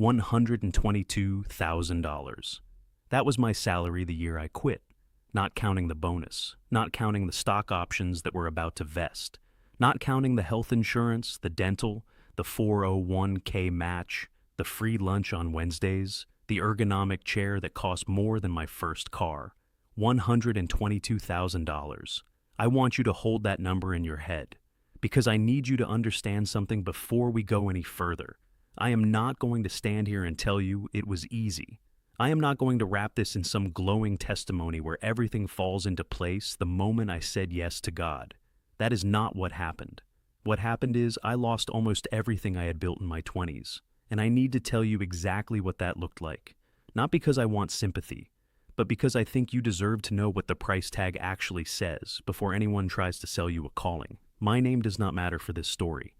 $122,000. That was my salary the year I quit, not counting the bonus, not counting the stock options that were about to vest, not counting the health insurance, the dental, the 401k match, the free lunch on Wednesdays, the ergonomic chair that cost more than my first car. $122,000. I want you to hold that number in your head, because I need you to understand something before we go any further. I am not going to stand here and tell you it was easy. I am not going to wrap this in some glowing testimony where everything falls into place the moment I said yes to God. That is not what happened. What happened is I lost almost everything I had built in my 20s, and I need to tell you exactly what that looked like. Not because I want sympathy, but because I think you deserve to know what the price tag actually says before anyone tries to sell you a calling. My name does not matter for this story.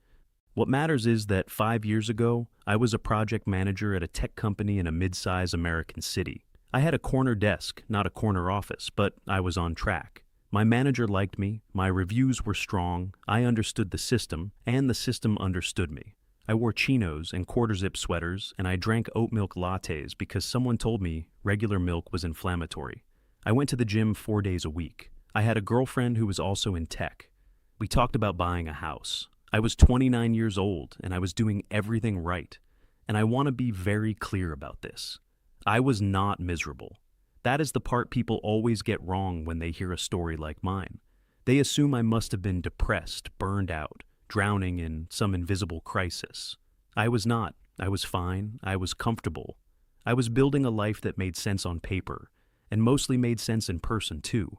What matters is that 5 years ago, I was a project manager at a tech company in a mid-size American city. I had a corner desk, not a corner office, but I was on track. My manager liked me, my reviews were strong, I understood the system, and the system understood me. I wore chinos and quarter-zip sweaters, and I drank oat milk lattes because someone told me regular milk was inflammatory. I went to the gym 4 days a week. I had a girlfriend who was also in tech. We talked about buying a house. I was 29 years old, and I was doing everything right. And I want to be very clear about this. I was not miserable. That is the part people always get wrong when they hear a story like mine. They assume I must have been depressed, burned out, drowning in some invisible crisis. I was not. I was fine. I was comfortable. I was building a life that made sense on paper, and mostly made sense in person too.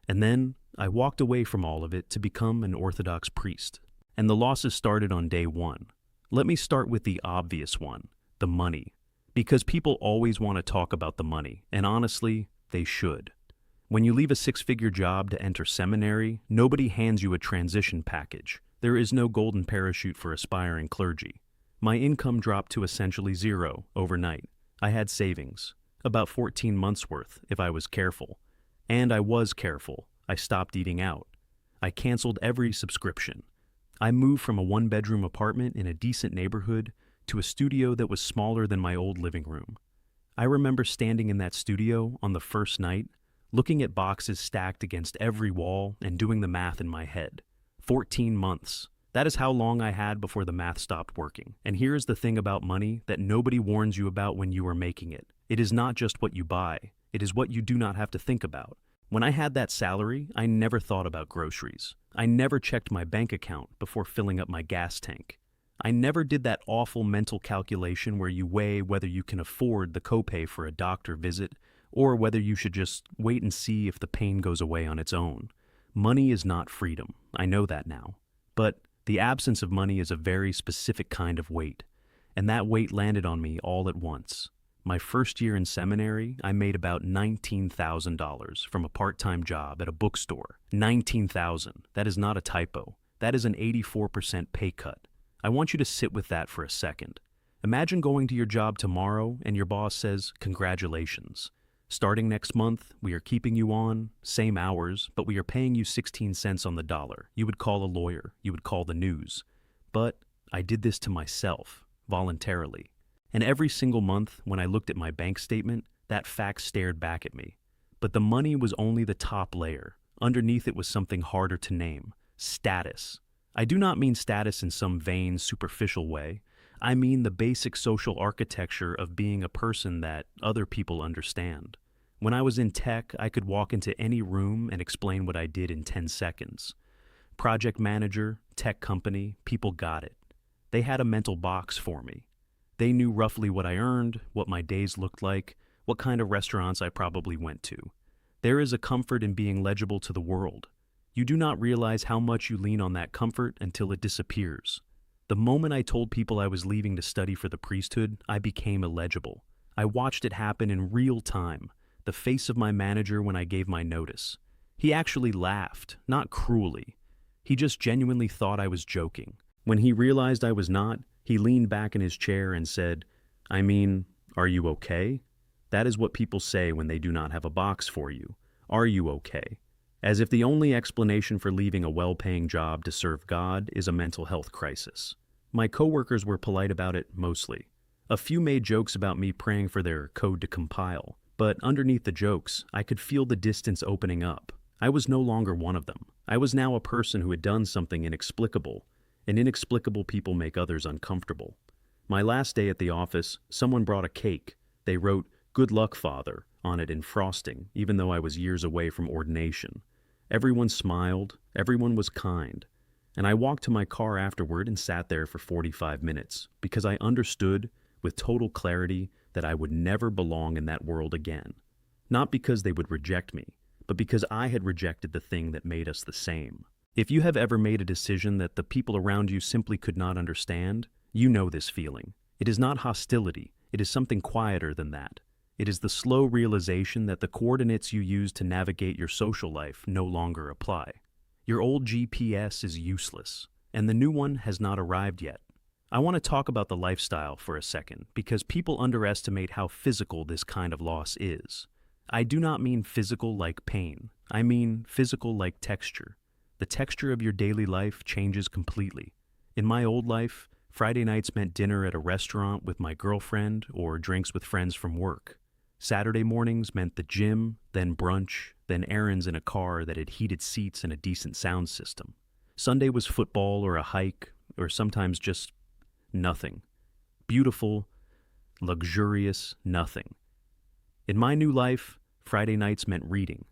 And then I walked away from all of it to become an Orthodox priest. And the losses started on day one. Let me start with the obvious one, the money. Because people always want to talk about the money, and honestly, they should. When you leave a six-figure job to enter seminary, nobody hands you a transition package. There is no golden parachute for aspiring clergy. My income dropped to essentially zero overnight. I had savings, about 14 months worth if I was careful. And I was careful. I stopped eating out. I canceled every subscription. I moved from a one-bedroom apartment in a decent neighborhood to a studio that was smaller than my old living room. I remember standing in that studio on the first night, looking at boxes stacked against every wall and doing the math in my head. 14 months. That is how long I had before the math stopped working. And here is the thing about money that nobody warns you about when you are making it. It is not just what you buy. It is what you do not have to think about. When I had that salary, I never thought about groceries. I never checked my bank account before filling up my gas tank. I never did that awful mental calculation where you weigh whether you can afford the copay for a doctor visit or whether you should just wait and see if the pain goes away on its own. Money is not freedom. I know that now. But the absence of money is a very specific kind of weight, and that weight landed on me all at once. My first year in seminary, I made about $19,000 from a part-time job at a bookstore. $19,000. That is not a typo. That is an 84% pay cut. I want you to sit with that for a second. Imagine going to your job tomorrow and your boss says, "Congratulations. Starting next month, we are keeping you on, same hours, but we are paying you 16 cents on the dollar." You would call a lawyer. You would call the news. But I did this to myself, voluntarily. And every single month, when I looked at my bank statement, that fact stared back at me. But the money was only the top layer. Underneath it was something harder to name: status. I do not mean status in some vain, superficial way. I mean the basic social architecture of being a person that other people understand. When I was in tech, I could walk into any room and explain what I did in 10 seconds. Project manager, tech company, people got it. They had a mental box for me. They knew roughly what I earned, what my days looked like, what kind of restaurants I probably went to. There is a comfort in being legible to the world. You do not realize how much you lean on that comfort until it disappears. The moment I told people I was leaving to study for the priesthood, I became illegible. I watched it happen in real time, the face of my manager when I gave my notice. He actually laughed, not cruelly. He just genuinely thought I was joking. When he realized I was not, he leaned back in his chair and said, "I mean, are you okay?" That is what people say when they do not have a box for you. Are you okay? As if the only explanation for leaving a well-paying job to serve God is a mental health crisis. My coworkers were polite about it mostly. A few made jokes about me praying for their code to compile, but underneath the jokes, I could feel the distance opening up. I was no longer one of them. I was now a person who had done something inexplicable, and inexplicable people make others uncomfortable. My last day at the office, someone brought a cake. They wrote, "Good luck, Father," on it in frosting, even though I was years away from ordination. Everyone smiled, everyone was kind, and I walked to my car afterward and sat there for 45 minutes, because I understood with total clarity that I would never belong in that world again. Not because they would reject me, but because I had rejected the thing that made us the same. If you have ever made a decision that the people around you simply could not understand, you know this feeling. It is not hostility, it is something quieter than that. It is the slow realization that the coordinates you use to navigate your social life no longer apply. Your old GPS is useless, and the new one has not arrived yet. I want to talk about the lifestyle for a second, because people underestimate how physical this kind of loss is. I do not mean physical like pain. I mean physical like texture. The texture of your daily life changes completely. In my old life, Friday nights meant dinner at a restaurant with my girlfriend or drinks with friends from work. Saturday mornings meant the gym, then brunch, then errands in a car that had heated seats and a decent sound system. Sunday was football or a hike, or sometimes just nothing. Beautiful, luxurious nothing. In my new life, Friday nights meant reading.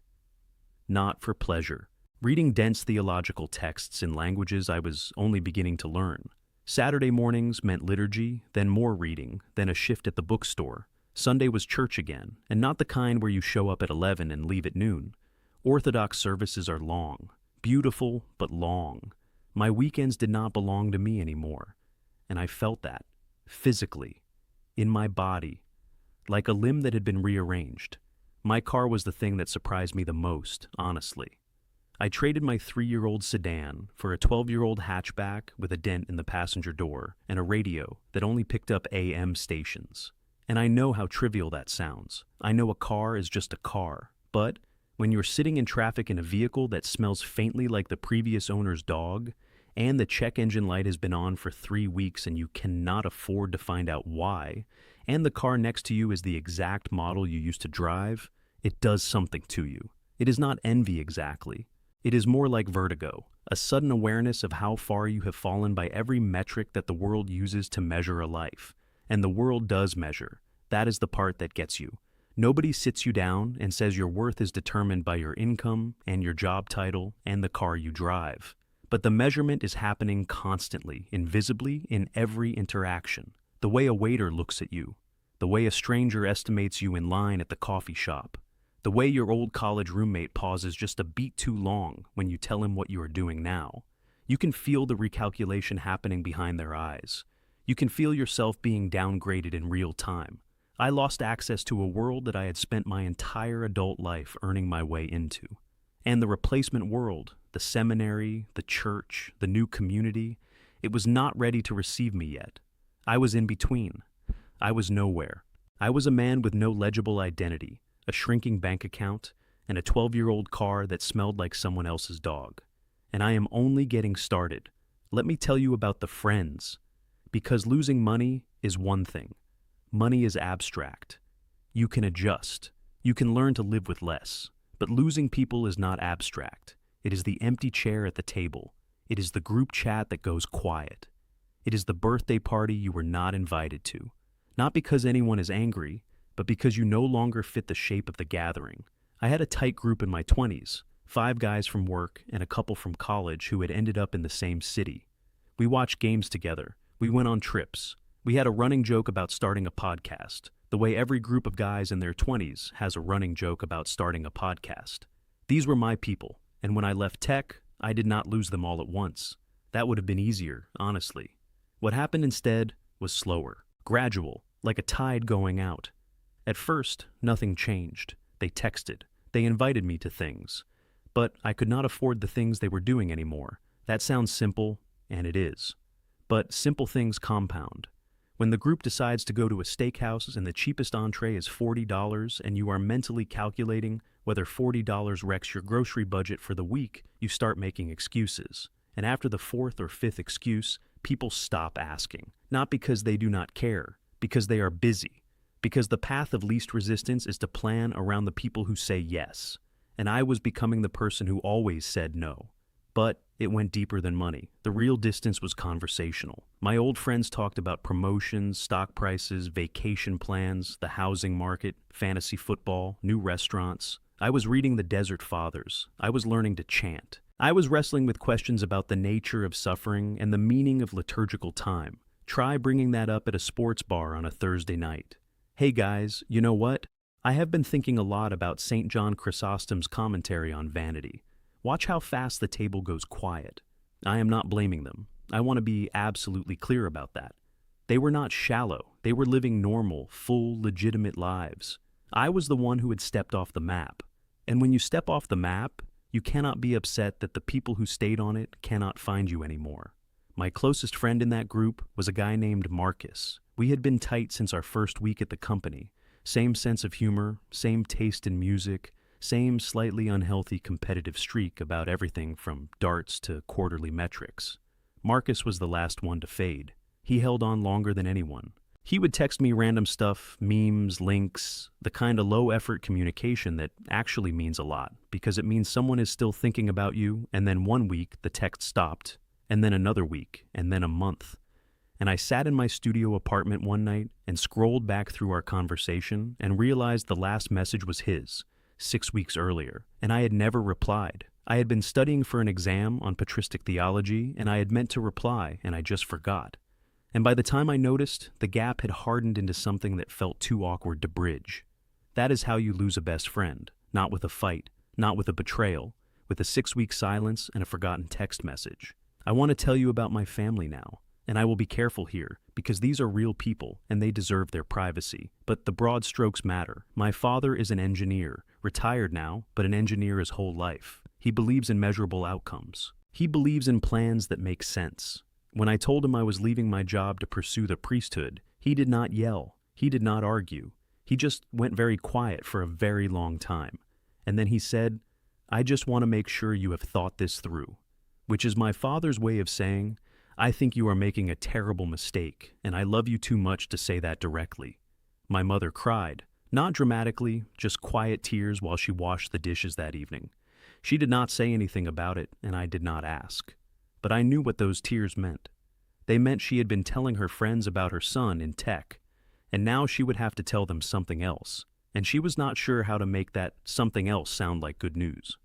Not for pleasure. Reading dense theological texts in languages I was only beginning to learn. Saturday mornings meant liturgy, then more reading, then a shift at the bookstore. Sunday was church again, and not the kind where you show up at 11 and leave at noon. Orthodox services are long, beautiful but long. My weekends did not belong to me anymore, and I felt that, physically, in my body, like a limb that had been rearranged. My car was the thing that surprised me the most, honestly. I traded my 3-year-old sedan for a 12-year-old hatchback with a dent in the passenger door and a radio that only picked up AM stations. And I know how trivial that sounds. I know a car is just a car. But when you're sitting in traffic in a vehicle that smells faintly like the previous owner's dog, and the check engine light has been on for 3 weeks and you cannot afford to find out why, and the car next to you is the exact model you used to drive, it does something to you. It is not envy exactly. It is more like vertigo, a sudden awareness of how far you have fallen by every metric that the world uses to measure a life. And the world does measure. That is the part that gets you. Nobody sits you down and says your worth is determined by your income and your job title and the car you drive. But the measurement is happening constantly, invisibly, in every interaction. The way a waiter looks at you, the way a stranger estimates you in line at the coffee shop, the way your old college roommate pauses just a beat too long when you tell him what you are doing now. You can feel the recalculation happening behind their eyes. You can feel yourself being downgraded in real time. I lost access to a world that I had spent my entire adult life earning my way into. And the replacement world, the seminary, the church, the new community, it was not ready to receive me yet. I was in between. I was nowhere. I was a man with no legible identity, a shrinking bank account, and a 12-year-old car that smelled like someone else's dog. And I am only getting started. Let me tell you about the friends. Because losing money is one thing. Money is abstract. You can adjust. You can learn to live with less. But losing people is not abstract. It is the empty chair at the table. It is the group chat that goes quiet. It is the birthday party you were not invited to. Not because anyone is angry, but because you no longer fit the shape of the gathering. I had a tight group in my 20s, 5 guys from work and a couple from college who had ended up in the same city. We watched games together. We went on trips. We had a running joke about starting a podcast, the way every group of guys in their 20s has a running joke about starting a podcast. These were my people, and when I left tech, I did not lose them all at once. That would have been easier, honestly. What happened instead was slower, gradual, like a tide going out. At first, nothing changed. They texted. They invited me to things. But I could not afford the things they were doing anymore. That sounds simple, and it is. But simple things compound. When the group decides to go to a steakhouse and the cheapest entree is $40 and you are mentally calculating whether $40 wrecks your grocery budget for the week, you start making excuses. And after the 4th or 5th excuse, people stop asking. Not because they do not care, because they are busy, because the path of least resistance is to plan around the people who say yes. And I was becoming the person who always said no. But it went deeper than money. The real distance was conversational. My old friends talked about promotions, stock prices, vacation plans, the housing market, fantasy football, new restaurants. I was reading the Desert Fathers. I was learning to chant. I was wrestling with questions about the nature of suffering and the meaning of liturgical time. Try bringing that up at a sports bar on a Thursday night. Hey guys, you know what? I have been thinking a lot about St. John Chrysostom's commentary on vanity. Watch how fast the table goes quiet. I am not blaming them. I want to be absolutely clear about that. They were not shallow. They were living normal, full, legitimate lives. I was the one who had stepped off the map. And when you step off the map, you cannot be upset that the people who stayed on it cannot find you anymore. My closest friend in that group was a guy named Marcus. We had been tight since our first week at the company. Same sense of humor, same taste in music, same slightly unhealthy competitive streak about everything from darts to quarterly metrics. Marcus was the last one to fade. He held on longer than anyone. He would text me random stuff, memes, links, the kind of low-effort communication that actually means a lot, because it means someone is still thinking about you, and then one week the text stopped, and then another week, and then a month. And I sat in my studio apartment one night and scrolled back through our conversation and realized the last message was his, 6 weeks earlier, and I had never replied. I had been studying for an exam on patristic theology, and I had meant to reply, and I just forgot. And by the time I noticed, the gap had hardened into something that felt too awkward to bridge. That is how you lose a best friend, not with a fight, not with a betrayal, with a 6-week silence and a forgotten text message. I want to tell you about my family now, and I will be careful here, because these are real people, and they deserve their privacy. But the broad strokes matter. My father is an engineer, retired now, but an engineer his whole life. He believes in measurable outcomes. He believes in plans that make sense. When I told him I was leaving my job to pursue the priesthood, he did not yell. He did not argue. He just went very quiet for a very long time. And then he said, "I just want to make sure you have thought this through," which is my father's way of saying, "I think you are making a terrible mistake, and I love you too much to say that directly." My mother cried, not dramatically, just quiet tears while she washed the dishes that evening. She did not say anything about it, and I did not ask. But I knew what those tears meant. They meant she had been telling her friends about her son in tech, and now she would have to tell them something else, and she was not sure how to make that something else sound like good news.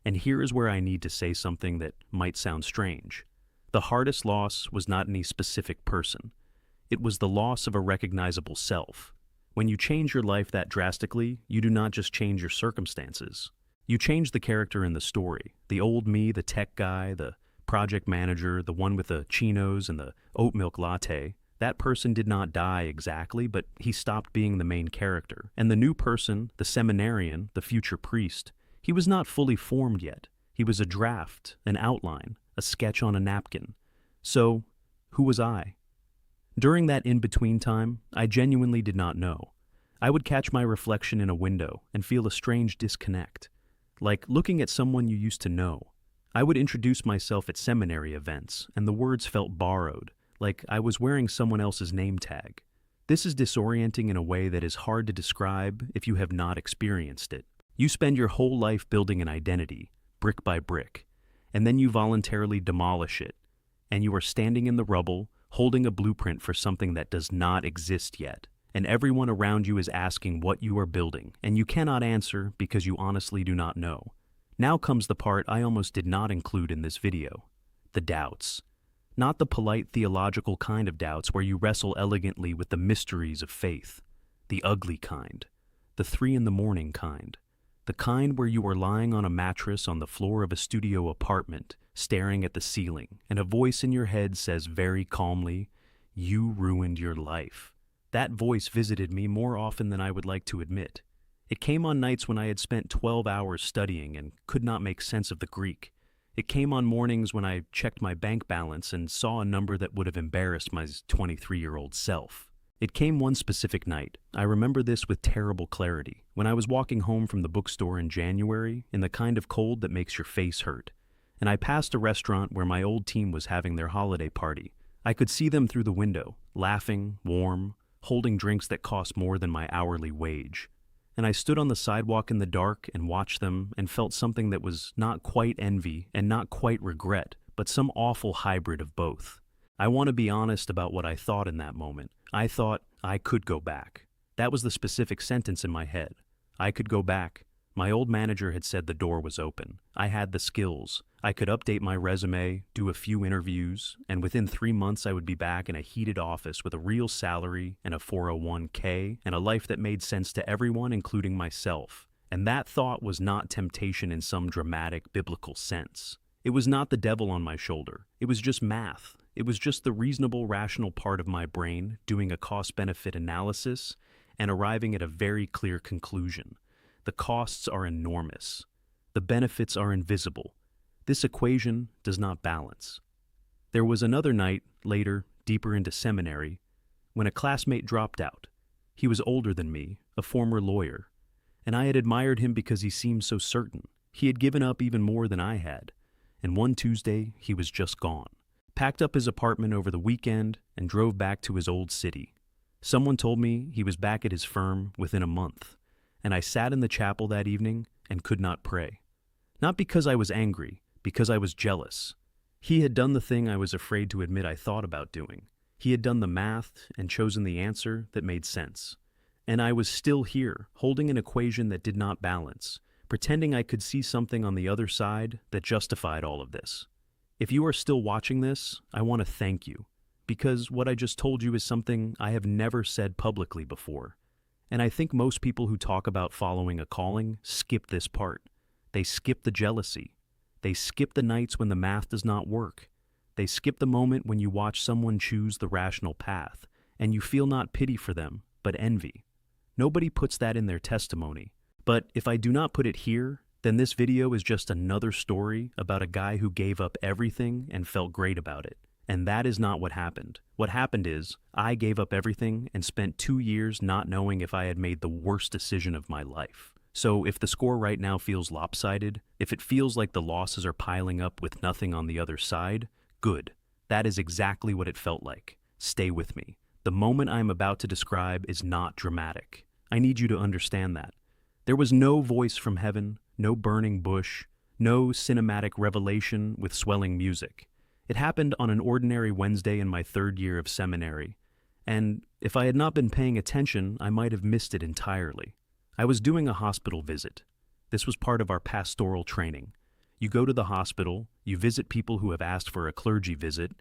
And here is where I need to say something that might sound strange. The hardest loss was not any specific person. It was the loss of a recognizable self. When you change your life that drastically, you do not just change your circumstances. You change the character in the story. The old me, the tech guy, the project manager, the one with the chinos and the oat milk latte, that person did not die exactly, but he stopped being the main character. And the new person, the seminarian, the future priest, he was not fully formed yet. He was a draft, an outline, a sketch on a napkin. So, who was I? During that in-between time, I genuinely did not know. I would catch my reflection in a window and feel a strange disconnect, like looking at someone you used to know. I would introduce myself at seminary events, and the words felt borrowed, like I was wearing someone else's name tag. This is disorienting in a way that is hard to describe if you have not experienced it. You spend your whole life building an identity, brick by brick, and then you voluntarily demolish it, and you are standing in the rubble, holding a blueprint for something that does not exist yet. And everyone around you is asking what you are building, and you cannot answer because you honestly do not know. Now comes the part I almost did not include in this video. The doubts. Not the polite theological kind of doubts where you wrestle elegantly with the mysteries of faith. The ugly kind. The 3 a.m. kind. The kind where you are lying on a mattress on the floor of a studio apartment, staring at the ceiling, and a voice in your head says very calmly, "You ruined your life." That voice visited me more often than I would like to admit. It came on nights when I had spent 12 hours studying and could not make sense of the Greek. It came on mornings when I checked my bank balance and saw a number that would have embarrassed my 23-year-old self. It came one specific night. I remember this with terrible clarity, when I was walking home from the bookstore in January, in the kind of cold that makes your face hurt. And I passed a restaurant where my old team was having their holiday party. I could see them through the window, laughing, warm, holding drinks that cost more than my hourly wage. And I stood on the sidewalk in the dark and watched them and felt something that was not quite envy and not quite regret, but some awful hybrid of both. I want to be honest about what I thought in that moment. I thought I could go back. That was the specific sentence in my head. I could go back. My old manager had said the door was open. I had the skills. I could update my resume, do a few interviews, and within 3 months I would be back in a heated office with a real salary and a 401k and a life that made sense to everyone, including myself. And that thought was not temptation in some dramatic biblical sense. It was not the devil on my shoulder. It was just math. It was just the reasonable, rational part of my brain doing a cost-benefit analysis and arriving at a very clear conclusion. The costs are enormous. The benefits are invisible. This equation does not balance. There was another night, later, deeper into seminary, when a classmate dropped out. He was older than me, a former lawyer, and I had admired him because he seemed so certain. He had given up even more than I had, and one Tuesday he was just gone. Packed up his apartment over the weekend and drove back to his old city. Someone told me he was back at his firm within a month, and I sat in the chapel that evening and could not pray. Not because I was angry, because I was jealous. He had done the thing I was afraid to admit I thought about doing. He had done the math and chosen the answer that made sense. And I was still here, holding an equation that did not balance, pretending I could see something on the other side that justified all of this. If you are still watching this, I want to thank you, because what I just told you is something I have never said publicly before. And I think most people who talk about following a calling skip this part. They skip the jealousy. They skip the nights when the math does not work. They skip the moment when you watch someone choose the rational path, and you feel not pity for them, but envy. Nobody puts that in their testimony. But if I do not put it here, then this video is just another story about a guy who gave up everything and felt great about it. And that is not what happened. What happened is, I gave up everything and spent 2 years not knowing if I had made the worst decision of my life. So if the score right now feels lopsided, if it feels like the losses are piling up with nothing on the other side, good. That is exactly what it felt like. Stay with me. The moment I am about to describe is not dramatic. I need you to understand that. There was no voice from heaven, no burning bush, no cinematic revelation with swelling music. It happened on an ordinary Wednesday in my 3rd year of seminary, and if I had not been paying attention, I might have missed it entirely. I was doing a hospital visit. This was part of our pastoral training. You go to the hospital, you visit people who have asked for a clergy visit,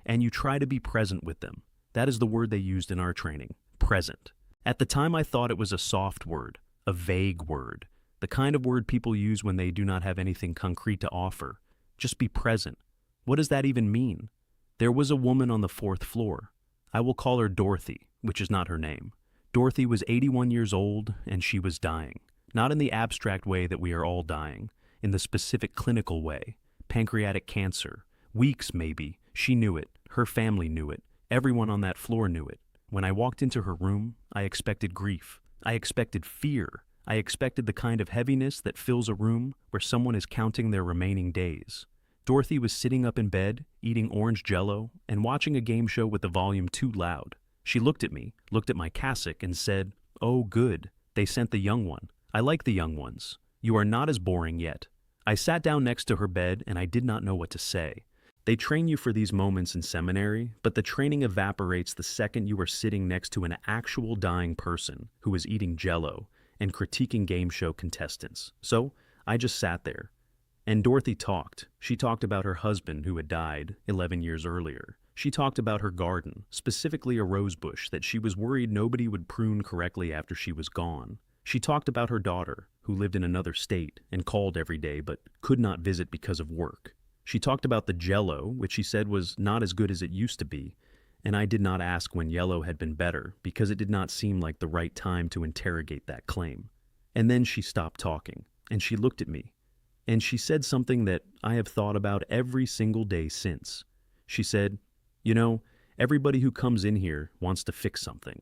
and you try to be present with them. That is the word they used in our training, present. At the time I thought it was a soft word, a vague word, the kind of word people use when they do not have anything concrete to offer. Just be present. What does that even mean? There was a woman on the 4th floor. I will call her Dorothy, which is not her name. Dorothy was 81 years old, and she was dying. Not in the abstract way that we are all dying, in the specific clinical way. Pancreatic cancer. Weeks, maybe. She knew it. Her family knew it. Everyone on that floor knew it. When I walked into her room, I expected grief. I expected fear. I expected the kind of heaviness that fills a room where someone is counting their remaining days. Dorothy was sitting up in bed, eating orange jello, and watching a game show with the volume too loud. She looked at me, looked at my cassock, and said, "Oh, good. They sent the young one. I like the young ones. You are not as boring yet." I sat down next to her bed, and I did not know what to say. They train you for these moments in seminary, but the training evaporates the second you are sitting next to an actual dying person who is eating jello and critiquing game show contestants. So I just sat there. And Dorothy talked. She talked about her husband who had died 11 years earlier. She talked about her garden, specifically a rose bush that she was worried nobody would prune correctly after she was gone. She talked about her daughter, who lived in another state and called every day but could not visit because of work. She talked about the Jell-O, which she said was not as good as it used to be, and I did not ask when yellow had been better because it did not seem like the right time to interrogate that claim. And then she stopped talking, and she looked at me. And she said something that I have thought about every single day since. She said, "You know, everybody who comes in here wants to fix something.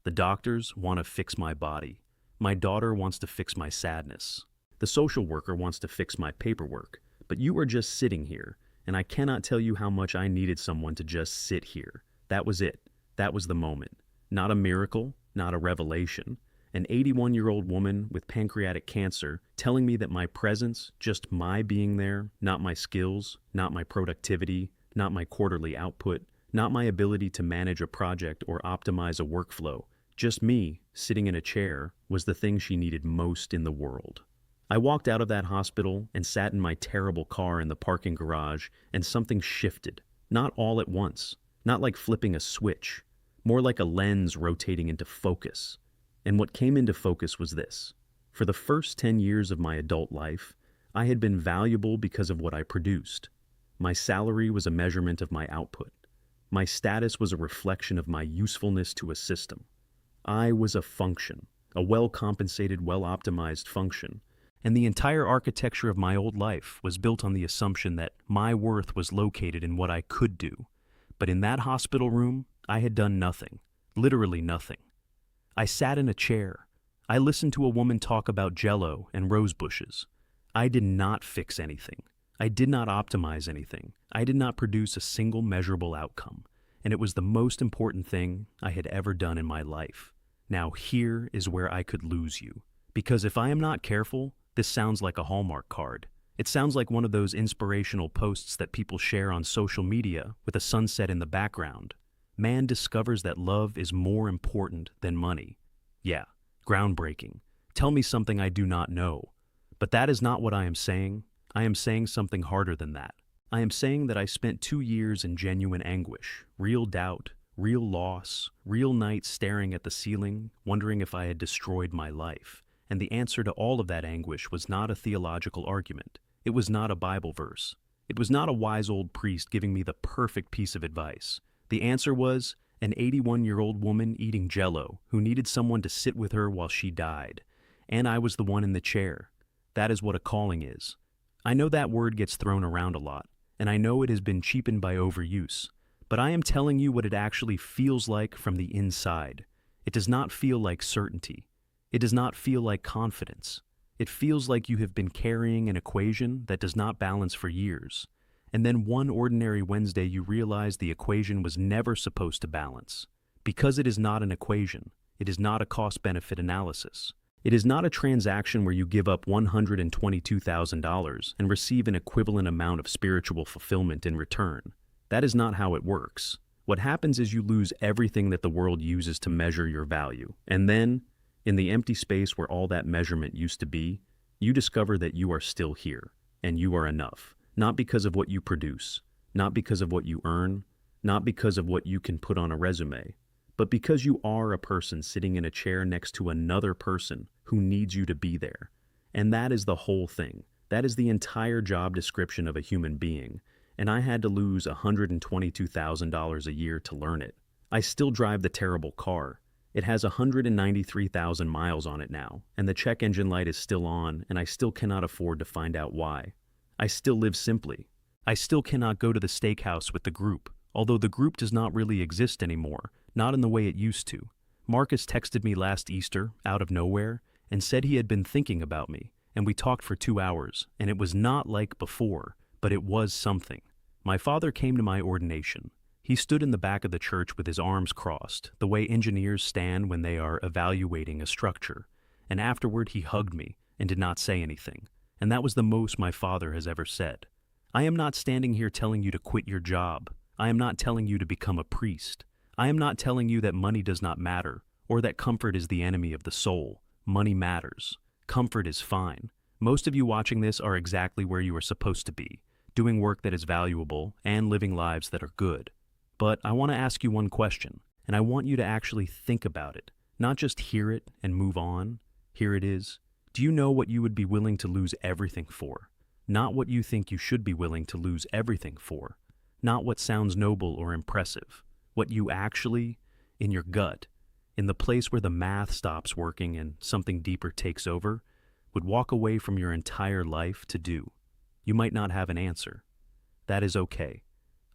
The doctors want to fix my body. My daughter wants to fix my sadness. The social worker wants to fix my paperwork. But you are just sitting here, and I cannot tell you how much I needed someone to just sit here. That was it. That was the moment. Not a miracle, not a revelation. An 81-year-old woman with pancreatic cancer telling me that my presence, just my being there, not my skills, not my productivity, not my quarterly output, not my ability to manage a project or optimize a workflow, just me sitting in a chair was the thing she needed most in the world. I walked out of that hospital and sat in my terrible car in the parking garage, and something shifted. Not all at once, not like flipping a switch, more like a lens rotating into focus. And what came into focus was this. For the first 10 years of my adult life, I had been valuable because of what I produced. My salary was a measurement of my output. My status was a reflection of my usefulness to a system. I was a function, a well-compensated, well-optimized function. And the entire architecture of my old life was built on the assumption that my worth was located in what I could do. But in that hospital room, I had done nothing, literally nothing. I sat in a chair. I listened to a woman talk about Jell-O and rose bushes. I did not fix anything. I did not optimize anything. I did not produce a single measurable outcome. And it was the most important thing I had ever done in my life. Now here is where I could lose you. Because if I am not careful, this sounds like a Hallmark card. It sounds like one of those inspirational posts that people share on social media with a sunset in the background. Man discovers that love is more important than money. Yeah, groundbreaking. Tell me something I do not know. But that is not what I am saying. I am saying something harder than that. I am saying that I spent 2 years in genuine anguish, real doubt, real loss, real nights staring at the ceiling, wondering if I had destroyed my life. And the answer to all of that anguish was not a theological argument. It was not a Bible verse. It was not a wise old priest giving me the perfect piece of advice. The answer was an 81-year-old woman eating Jell-O who needed someone to sit with her while she died. And I was the one in the chair. That is what a calling is. I know that word gets thrown around a lot, and I know it has been cheapened by overuse. But I am telling you what it actually feels like from the inside. It does not feel like certainty. It does not feel like confidence. It feels like you have been carrying an equation that does not balance for years. And then one ordinary Wednesday you realize the equation was never supposed to balance. Because it is not an equation, it is not a cost-benefit analysis. It is not a transaction where you give up $122,000 and receive an equivalent amount of spiritual fulfillment in return. That is not how it works. What happens is you lose everything that the world uses to measure your value. And then, in the empty space where all that measurement used to be, you discover that you are still here, and you are enough. Not because of what you produce, not because of what you earn, not because of what you can put on a resume, but because you are a person sitting in a chair next to another person who needs you to be there. And that is the whole thing. That is the entire job description of a human being. And I had to lose $122,000 a year to learn it. I still drive the terrible car. It has 193,000 miles on it now, and the check engine light is still on, and I still cannot afford to find out why. I still live simply. I still cannot go to the steakhouse with the group, although the group does not really exist anymore, not in the way it used to. Marcus texted me last Easter, out of nowhere, and said he had been thinking about me, and we talked for 2 hours, and it was not like before, but it was something. My father came to my ordination. He stood in the back of the church with his arms crossed, the way engineers stand when they are evaluating a structure, and afterward he hugged me and did not say anything, and that was the most my father has ever said. I am not standing here telling you to quit your job. I am not telling you to become a priest. I am not telling you that money does not matter, or that comfort is the enemy of the soul. Money matters. Comfort is fine. Most of you watching this are exactly where you are supposed to be, doing work that is valuable and living lives that are good. But I want to ask you one question, and I want you to actually think about it, not just hear it and move on. Here it is. Do you know what you would be willing to lose everything for? Not what you think you should be willing to lose everything for. Not what sounds noble or impressive. What you actually, in your gut, in the place where the math stops working and something deeper takes over, would walk away from your entire life to do. You might not have an answer. That is okay.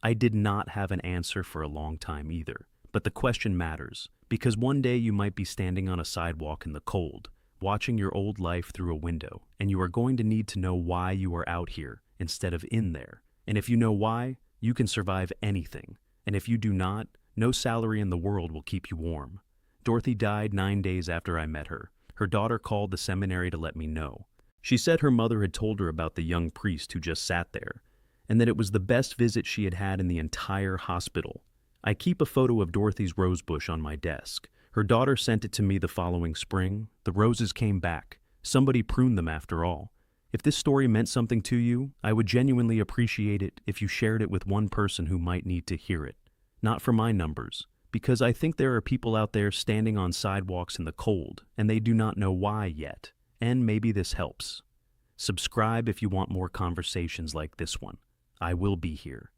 I did not have an answer for a long time either. But the question matters, because one day you might be standing on a sidewalk in the cold, watching your old life through a window, and you are going to need to know why you are out here instead of in there. And if you know why, you can survive anything. And if you do not, no salary in the world will keep you warm. Dorothy died 9 days after I met her. Her daughter called the seminary to let me know. She said her mother had told her about the young priest who just sat there, and that it was the best visit she had had in the entire hospital. I keep a photo of Dorothy's rosebush on my desk. Her daughter sent it to me the following spring. The roses came back. Somebody pruned them after all. If this story meant something to you, I would genuinely appreciate it if you shared it with one person who might need to hear it. Not for my numbers, because I think there are people out there standing on sidewalks in the cold, and they do not know why yet. And maybe this helps. Subscribe if you want more conversations like this one. I will be here.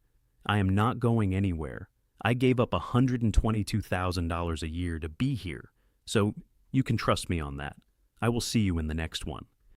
I am not going anywhere. I gave up $122,000 a year to be here, so you can trust me on that. I will see you in the next one.